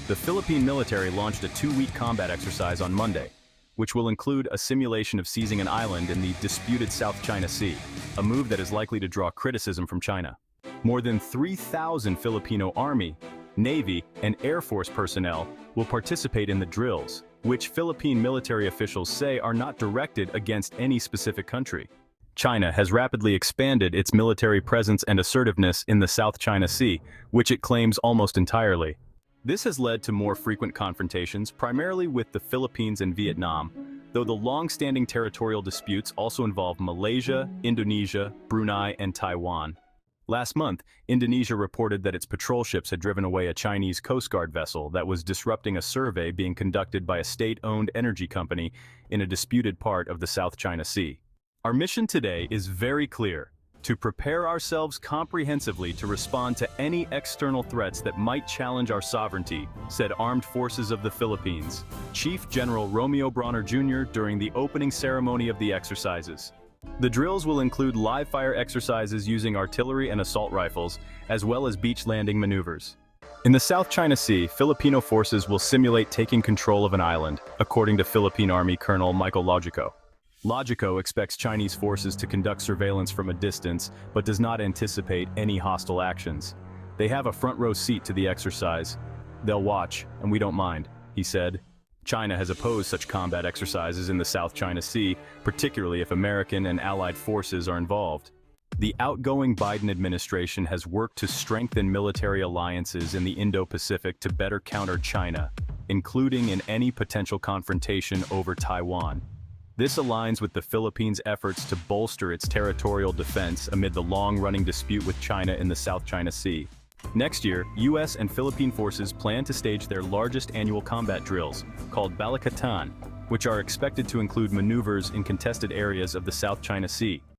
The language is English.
The Philippine military launched a 2-week combat exercise on Monday, which will include a simulation of seizing an island in the disputed South China Sea, a move that is likely to draw criticism from China. More than 3,000 Filipino Army, Navy, and Air Force personnel will participate in the drills, which Philippine military officials say are not directed against any specific country. China has rapidly expanded its military presence and assertiveness in the South China Sea, which it claims almost entirely. This has led to more frequent confrontations, primarily with the Philippines and Vietnam, though the long-standing territorial disputes also involve Malaysia, Indonesia, Brunei, and Taiwan. Last month, Indonesia reported that its patrol ships had driven away a Chinese Coast Guard vessel that was disrupting a survey being conducted by a state-owned energy company in a disputed part of the South China Sea. Our mission today is very clear: to prepare ourselves comprehensively to respond to any external threats that might challenge our sovereignty, said Armed Forces of the Philippines, Chief General Romeo Bronner Jr. during the opening ceremony of the exercises. The drills will include live-fire exercises using artillery and assault rifles, as well as beach landing maneuvers. In the South China Sea, Filipino forces will simulate taking control of an island, according to Philippine Army Colonel Michael Logico. Logico expects Chinese forces to conduct surveillance from a distance, but does not anticipate any hostile actions. They have a front-row seat to the exercise. They'll watch, and we don't mind, he said. China has opposed such combat exercises in the South China Sea, particularly if American and allied forces are involved. The outgoing Biden administration has worked to strengthen military alliances in the Indo-Pacific to better counter China, including in any potential confrontation over Taiwan. This aligns with the Philippines' efforts to bolster its territorial defense amid the long-running dispute with China in the South China Sea. Next year, U.S. and Philippine forces plan to stage their largest annual combat drills, called Balikatan, which are expected to include maneuvers in contested areas of the South China Sea.